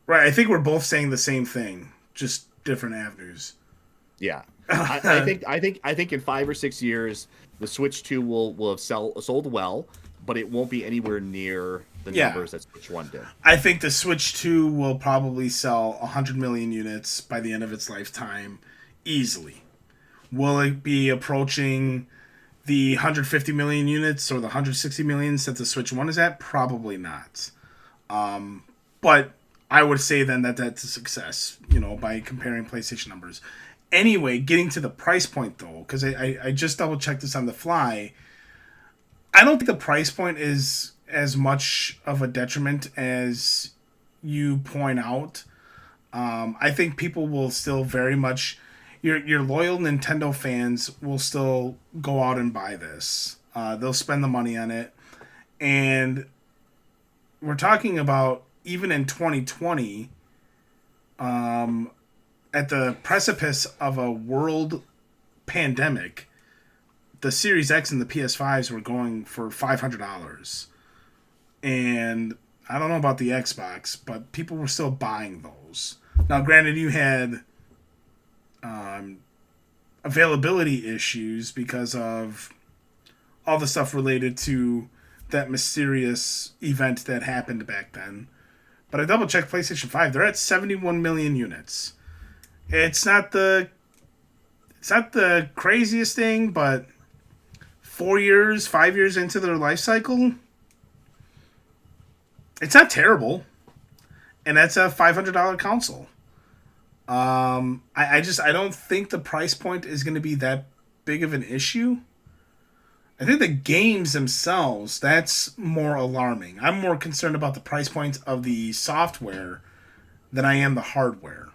Right. I think we're both saying the same thing, just different avenues. Yeah, I think in 5 or 6 years the Switch 2 will have sold well, but it won't be anywhere near the Yeah. numbers that Switch 1 did. I think the Switch 2 will probably sell 100 million units by the end of its lifetime easily. Will it be approaching the 150 million units or the 160 million that the Switch 1 is at? Probably not. But I would say then that that's a success, by comparing PlayStation numbers. Anyway, getting to the price point though, because I just double checked this on the fly. I don't think the price point is as much of a detriment as you point out. I think people will still very much, your loyal Nintendo fans will still go out and buy this. They'll spend the money on it. And we're talking about even in 2020, at the precipice of a world pandemic, the Series X and the PS5s were going for $500. And I don't know about the Xbox, but people were still buying those. Now, granted, you had availability issues because of all the stuff related to that mysterious event that happened back then. But I double checked PlayStation 5. They're at 71 million units. It's not the craziest thing, but 5 years into their life cycle, it's not terrible. And that's a $500 console. I don't think the price point is going to be that big of an issue. I think the games themselves, that's more alarming. I'm more concerned about the price points of the software than I am the hardware.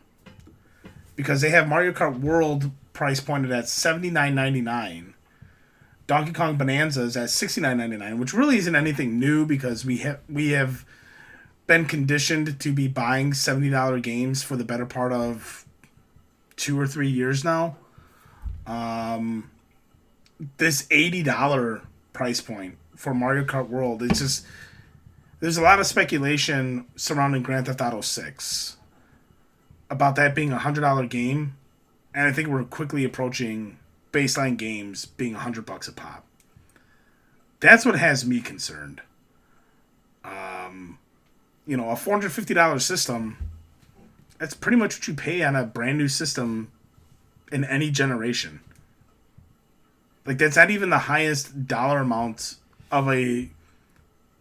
Because they have Mario Kart World price pointed at $79.99. Donkey Kong Bonanza is at $69.99, which really isn't anything new because we have been conditioned to be buying $70 games for the better part of 2 or 3 years now. This $80 price point for Mario Kart World, it's just, there's a lot of speculation surrounding Grand Theft Auto 6 about that being a $100 game, and I think we're quickly approaching baseline games being $100 a pop. That's what has me concerned. A $450 system, that's pretty much what you pay on a brand new system in any generation. Like, that's not even the highest dollar amount of a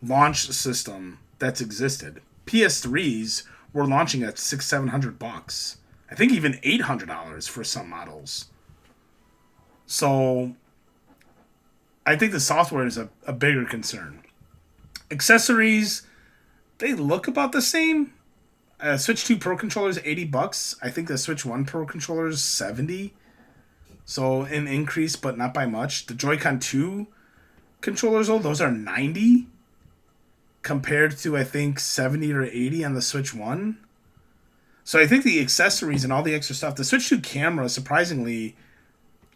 launch system that's existed. PS3s were launching at $600-700. I think even $800 for some models. So I think the software is a bigger concern. Accessories, they look about the same. Switch 2 Pro controller is $80. I think the Switch 1 Pro controller is $70. So an increase, but not by much. The Joy-Con 2 controllers, those are $90 compared to, I think, $70 or $80 on the Switch 1. So I think the accessories and all the extra stuff, the Switch 2 camera, surprisingly,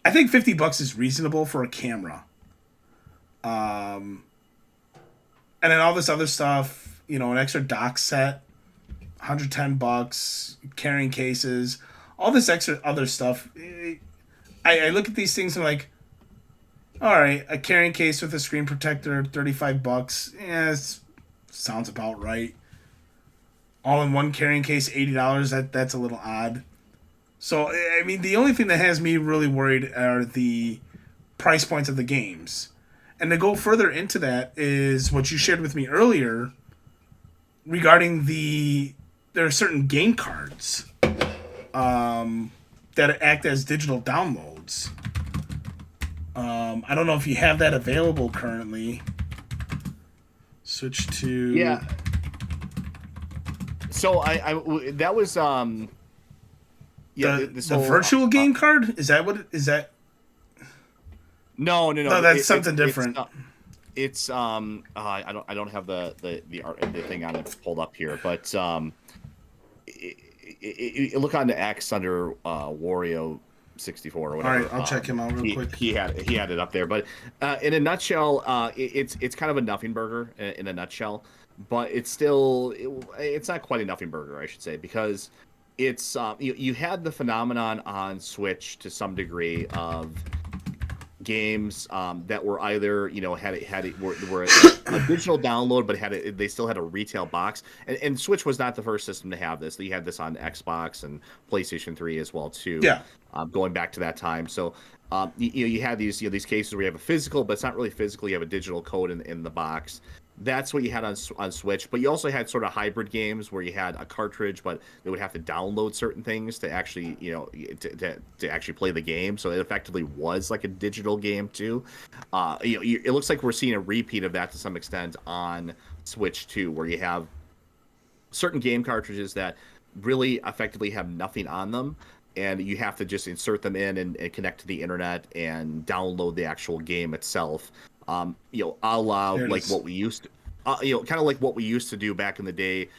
I think $50 is reasonable for a camera. And then all this other stuff, an extra dock set, $110, carrying cases, all this extra other stuff. I look at these things and I'm like, all right, a carrying case with a screen protector, $35. Yeah, sounds about right. All-in-one carrying case, $80. That's a little odd. So, I mean, the only thing that has me really worried are the price points of the games. And to go further into that is what you shared with me earlier regarding there are certain game cards that act as digital downloads. I don't know if you have that available currently. Switch to... Yeah. So that was the virtual game card? Is that what is that? No. No, that's something different. It's I don't have the thing on it pulled up here, but look on the X under Wario 64 or All whatever. right, I'll check him out real quick. He had it up there, but in a nutshell, it's kind of a nothing burger in a nutshell, but it's still it's not quite a nothing burger, I should say, because it's you had the phenomenon on Switch to some degree of games that were either were a digital download, but they still had a retail box, and Switch was not the first system to have this. You had this on Xbox and PlayStation 3 as well too. Yeah. Going back to that time, so you had these these cases where you have a physical, but it's not really physical. You have a digital code in the box. That's what you had on Switch, but you also had sort of hybrid games where you had a cartridge, but they would have to download certain things to actually, to actually play the game. So it effectively was like a digital game too. It looks like we're seeing a repeat of that to some extent on Switch too, where you have certain game cartridges that really effectively have nothing on them, and you have to just insert them in and connect to the internet and download the actual game itself. A la like what we used to, kind of like what we used to do back in the day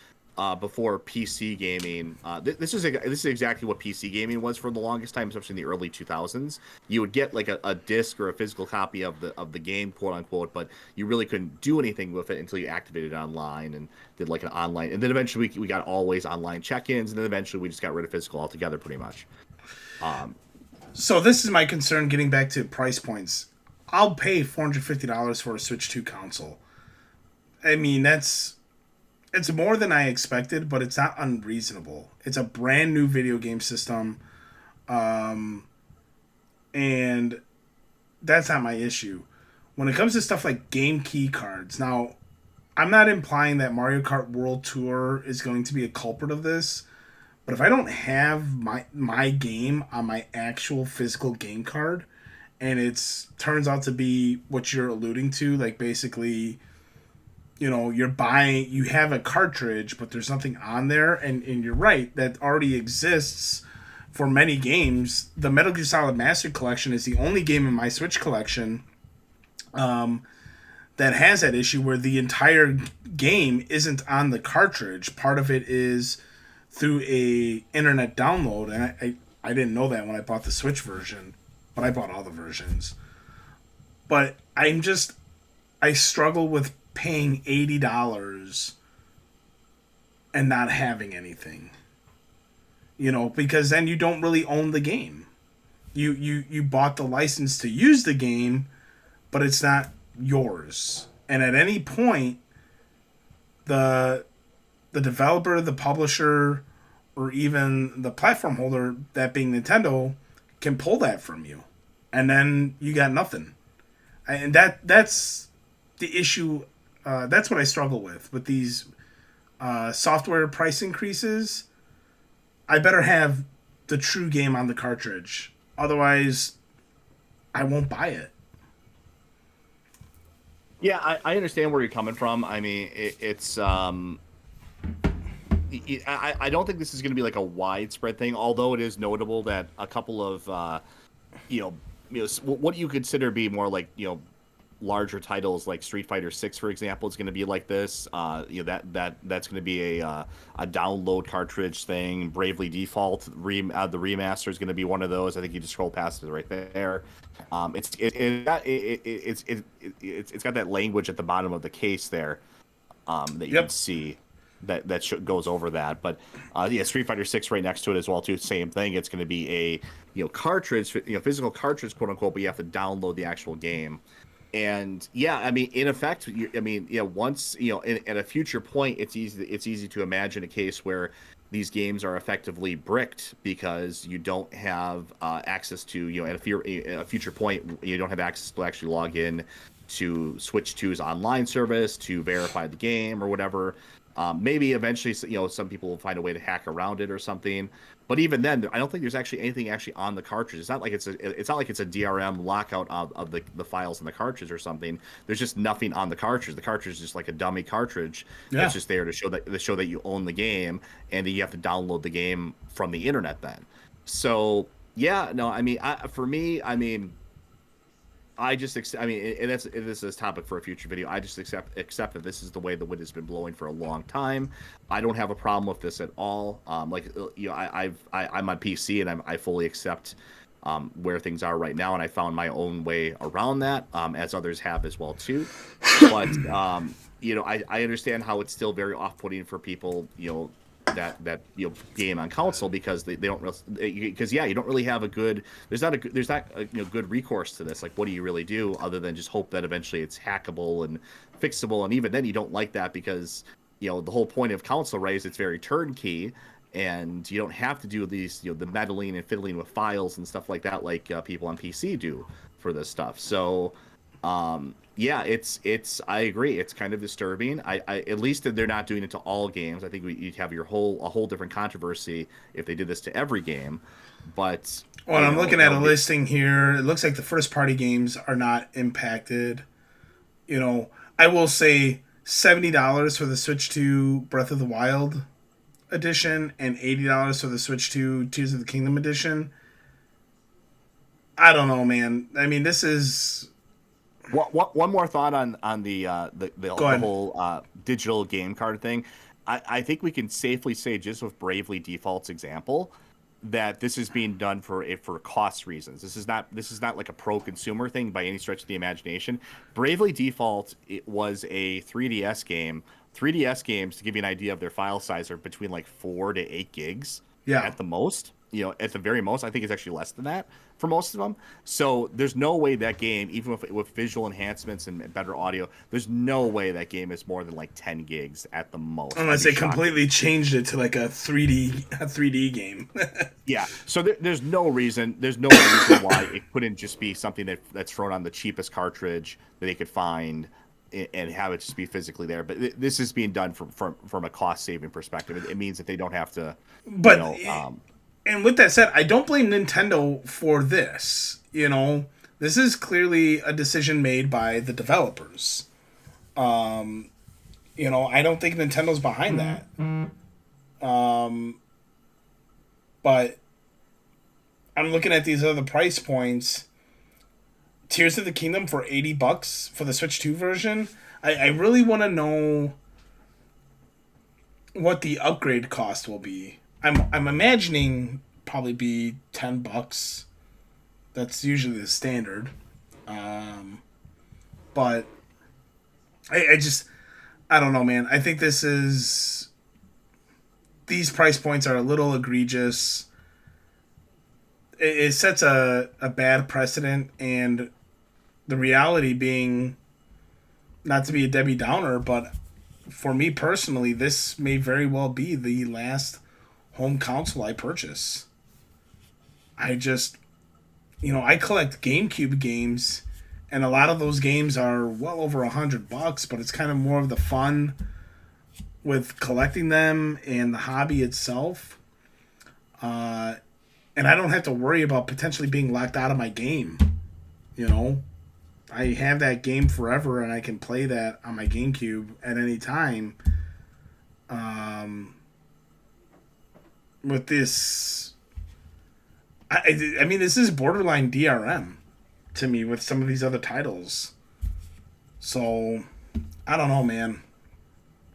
before PC gaming. This is exactly what PC gaming was for the longest time, especially in the early 2000s. You would get like a disc or a physical copy of the game, quote unquote, but you really couldn't do anything with it until you activated it online and did like an online. And then eventually we got always online check-ins, and then eventually we just got rid of physical altogether, pretty much. So this is my concern. Getting back to price points, I'll pay $450 for a Switch 2 console. I mean, it's more than I expected, but it's not unreasonable. It's a brand new video game system, and that's not my issue. When it comes to stuff like game key cards, now, I'm not implying that Mario Kart World Tour is going to be a culprit of this, but if I don't have my game on my actual physical game card, and it turns out to be what you're alluding to, like basically, you have a cartridge, but there's nothing on there, and you're right, that already exists for many games. The Metal Gear Solid Master Collection is the only game in my Switch collection that has that issue where the entire game isn't on the cartridge. Part of it is through a internet download, and I didn't know that when I bought the Switch version. But I bought all the versions. But I struggle with paying $80 and not having anything. Because then you don't really own the game. You bought the license to use the game, but it's not yours. And at any point, the developer, the publisher, or even the platform holder, that being Nintendo, can pull that from you, and then you got nothing. And that's the issue. That's what I struggle with these software price increases. I better have the true game on the cartridge, otherwise I won't buy it. Yeah, I understand where you're coming from. I mean, it's I don't think this is going to be like a widespread thing, although it is notable that a couple of, what you consider be more like, larger titles like Street Fighter 6, for example, is going to be like this. That's going to be a download cartridge thing. Bravely Default, the remaster is going to be one of those. I think you just scroll past it right there. It's got that language at the bottom of the case there that you can see. That goes over that, but Street Fighter 6 right next to it as well too. Same thing. It's going to be a cartridge, physical cartridge, quote unquote, but you have to download the actual game. And I mean, in effect, once at a future point, it's easy to imagine a case where these games are effectively bricked because you don't have access to at a future point you don't have access to actually log in to Switch 2's online service to verify the game or whatever. Maybe eventually, some people will find a way to hack around it or something. But even then, I don't think there's actually anything on the cartridge. It's not like it's a DRM lockout of the files in the cartridge or something. There's just nothing on the cartridge. The cartridge is just like a dummy cartridge that's just there to show that you own the game, and you have to download the game from the internet then. So I mean, this is a topic for a future video. I just accept that this is the way the wind has been blowing for a long time. I don't have a problem with this at all. I'm on PC and I fully accept where things are right now, and I found my own way around that, as others have as well too. But I understand how it's still very off-putting for people, that game on console, because they don't because you don't really have a good there's not a good recourse to this. Like, what do you really do other than just hope that eventually it's hackable and fixable? And even then, you don't like that, because the whole point of console, right, is it's very turnkey, and you don't have to do these the meddling and fiddling with files and stuff like that, like people on PC do for this stuff. So yeah, it's I agree, it's kind of disturbing. I at least that they're not doing it to all games. I think you'd have a whole different controversy if they did this to every game. But well, I'm looking at a listing here. It looks like the first party games are not impacted. I will say $70 for the Switch 2 Breath of the Wild edition and $80 for the Switch 2 Tears of the Kingdom edition. I don't know, man. I mean, this is... One more thought on the whole digital game card thing. I think we can safely say, just with Bravely Default's example, that this is being done for cost reasons. This is not like a pro-consumer thing by any stretch of the imagination. Bravely Default, it was a 3DS game. 3DS games, to give you an idea of their file size, are between like 4 to 8 gigs at the most. At the very most. I think it's actually less than that for most of them. So there's no way that game, even with visual enhancements and better audio, there's no way that game is more than like 10 gigs at the most. Unless they completely changed it to like a 3D game. Yeah. So there's no reason why it couldn't just be something that's thrown on the cheapest cartridge that they could find and have it just be physically there. But this is being done from a cost saving perspective. It means that they don't have to. But and with that said, I don't blame Nintendo for this. This is clearly a decision made by the developers. I don't think Nintendo's behind that. But I'm looking at these other price points. Tears of the Kingdom for $80 for the Switch 2 version. I really want to know what the upgrade cost will be. I'm imagining probably be $10. That's usually the standard. But I don't know, man. I think these price points are a little egregious. It sets a bad precedent, and the reality being, not to be a Debbie Downer, but for me personally, this may very well be the last home console I purchase. I collect GameCube games, and a lot of those games are well over $100, but it's kind of more of the fun with collecting them and the hobby itself. And I don't have to worry about potentially being locked out of my game. I have that game forever, and I can play that on my GameCube at any time. With this, I mean, this is borderline DRM to me with some of these other titles. So, I don't know, man.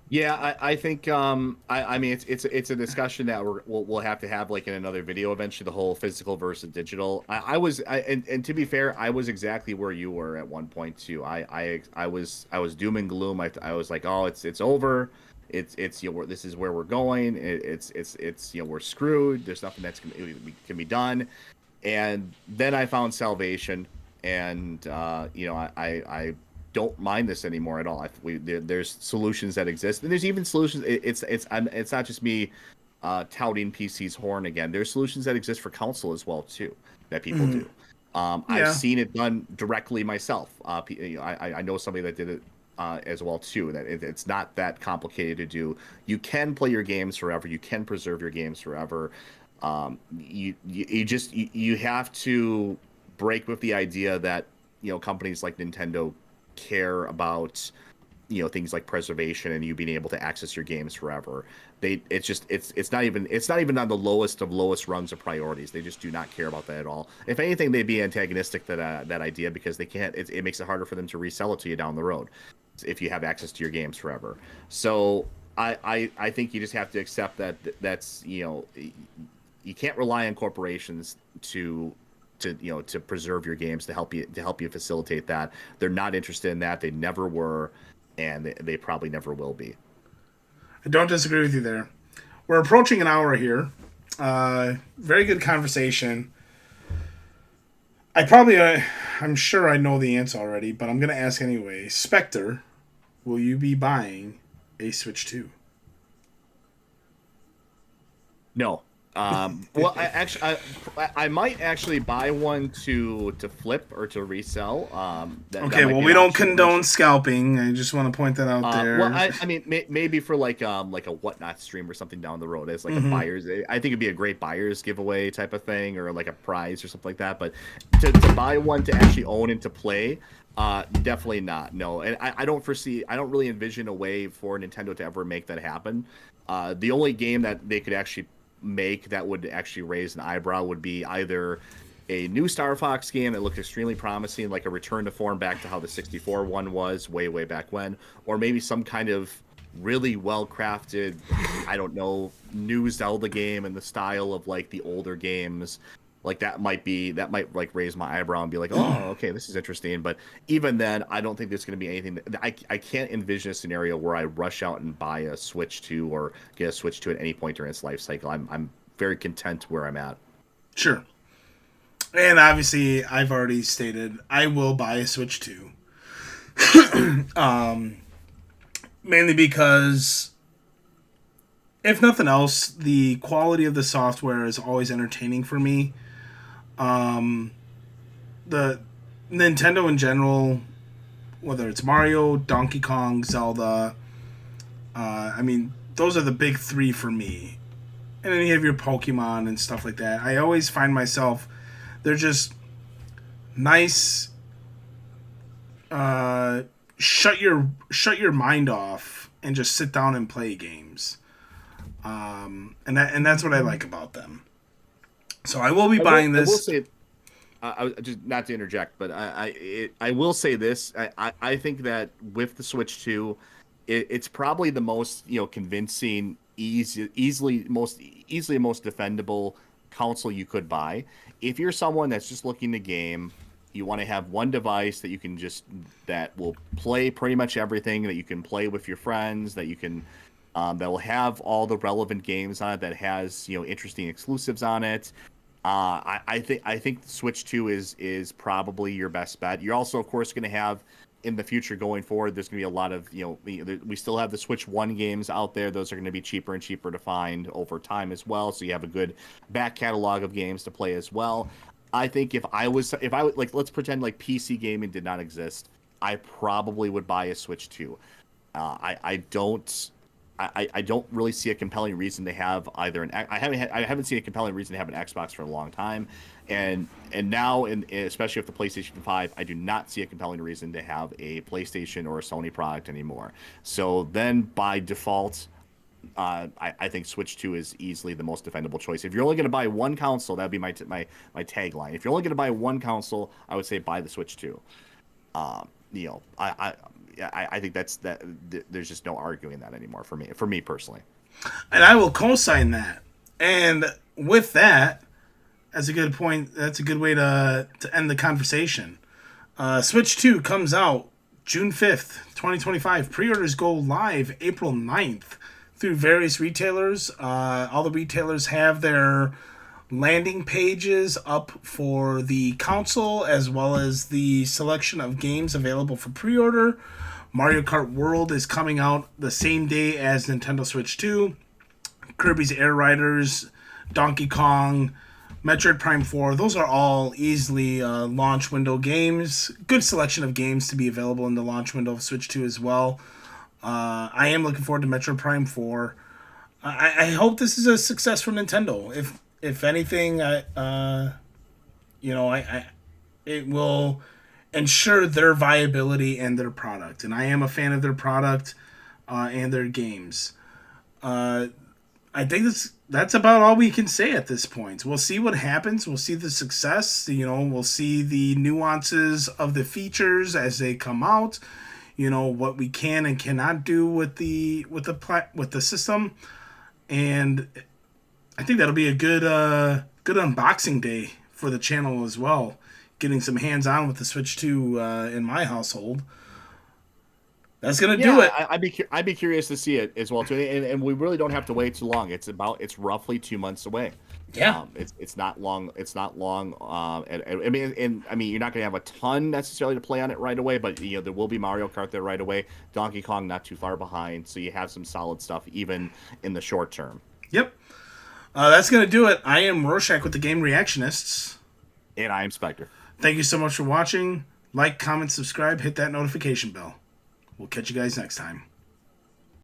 Yeah, I think I mean it's a discussion that we'll have to have like in another video eventually, the whole physical versus digital. And to be fair, I was exactly where you were at one point too. I was doom and gloom. I was like, oh, it's over. It's this is where we're going. It's we're screwed. There's nothing can be done. And then I found salvation, and I don't mind this anymore at all. There's solutions that exist, and there's even solutions. It's not just me touting PC's horn again. There's solutions that exist for console as well too that people do. I've seen it done directly myself. I know somebody that did it as well too. That it's not that complicated to do. You can play your games forever. You can preserve your games forever. You have to break with the idea that companies like Nintendo care about things like preservation and you being able to access your games forever. It's not even on the lowest of lowest rungs of priorities. They just do not care about that at all. If anything, they'd be antagonistic to that idea, because they can't. It makes it harder for them to resell it to you down the road if you have access to your games forever. So I think you just have to accept that's you can't rely on corporations to to preserve your games, to help you facilitate that. They're not interested in that. They never were, and they probably never will be. I don't disagree with you there. We're approaching an hour here. Very good conversation. I'm sure I know the answer already, but I'm going to ask anyway. Spectre, will you be buying a Switch 2? No. Well, I might actually buy one to flip or to resell. We don't condone scalping. I just want to point that out there. Well, I mean, maybe for like a whatnot stream or something down the road as like a buyer's. I think it'd be a great buyer's giveaway type of thing, or like a prize or something like that. But to buy one to actually own and to play, definitely not. No, and I don't really envision a way for Nintendo to ever make that happen. The only game that they could actually make that would actually raise an eyebrow would be either a new Star Fox game that looked extremely promising, like a return to form back to how the 64 one was way back when, or maybe some kind of really well crafted, I don't know, new Zelda game in the style of like the older games. Like that might like raise my eyebrow and be like, oh, okay, this is interesting. But even then, I don't think there's going to be anything. I can't envision a scenario where I rush out and buy a Switch 2 or get a Switch 2 at any point during its life cycle. I'm very content where I'm at. Sure. And obviously, I've already stated I will buy a Switch 2. Mainly because, if nothing else, the quality of the software is always entertaining for me. The Nintendo in general, whether it's Mario, Donkey Kong, Zelda, I mean, those are the big three for me. And then you have your Pokemon and stuff like that. I always find myself, they're just nice, shut your mind off and just sit down and play games. And that's what I like about them. So I will be buying this. I will say, just not to interject, but I will say this. I think that with the Switch 2, it's probably the most convincing, easily most defendable console you could buy. If you're someone that's just looking to game, you want to have one device that will play pretty much everything, that you can play with your friends, that you can. That will have all the relevant games on it, that has interesting exclusives on it. I think Switch 2 is probably your best bet. You're also, of course, going to have in the future going forward. There's going to be a lot of we still have the Switch 1 games out there. Those are going to be cheaper and cheaper to find over time as well. So you have a good back catalog of games to play as well. I think if I would like, let's pretend like PC gaming did not exist, I probably would buy a Switch 2. I don't really see a compelling reason to have either I haven't seen a compelling reason to have an Xbox for a long time, and now especially with the PlayStation 5, I do not see a compelling reason to have a PlayStation or a Sony product anymore. So then by default, I think Switch 2 is easily the most defendable choice. If you're only going to buy one console, that'd be my tagline. If you're only going to buy one console, I would say buy the Switch 2. I think there's just no arguing that anymore for me personally. And I will co-sign that. And with that, that's a good point. That's a good way to end the conversation. Switch 2 comes out June 5th, 2025. Pre-orders go live April 9th through various retailers. All the retailers have their landing pages up for the console, as well as the selection of games available for pre-order. Mario Kart World is coming out the same day as Nintendo Switch 2. Kirby's Air Riders, Donkey Kong, Metroid Prime 4, those are all easily launch window games. Good selection of games to be available in the launch window of Switch 2 as well. I am looking forward to Metroid Prime 4. I hope this is a success for Nintendo. If anything, it will ensure their viability and their product. And I am a fan of their product and their games. I think that's about all we can say at this point. We'll see what happens. We'll see the success. We'll see the nuances of the features as they come out. What we can and cannot do with the system. And I think that'll be a good unboxing day for the channel as well. Getting some hands-on with the Switch 2 in my household. That's gonna do it. I'd be curious to see it as well too, and we really don't have to wait too long. It's roughly 2 months away. Yeah, it's not long. It's not long. And I mean, you're not gonna have a ton necessarily to play on it right away, but there will be Mario Kart there right away. Donkey Kong not too far behind, so you have some solid stuff even in the short term. Yep. That's gonna do it. I am Rorschach with the Game Reactionists, and I am Spectre. Thank you so much for watching. Like, comment, subscribe, hit that notification bell. We'll catch you guys next time.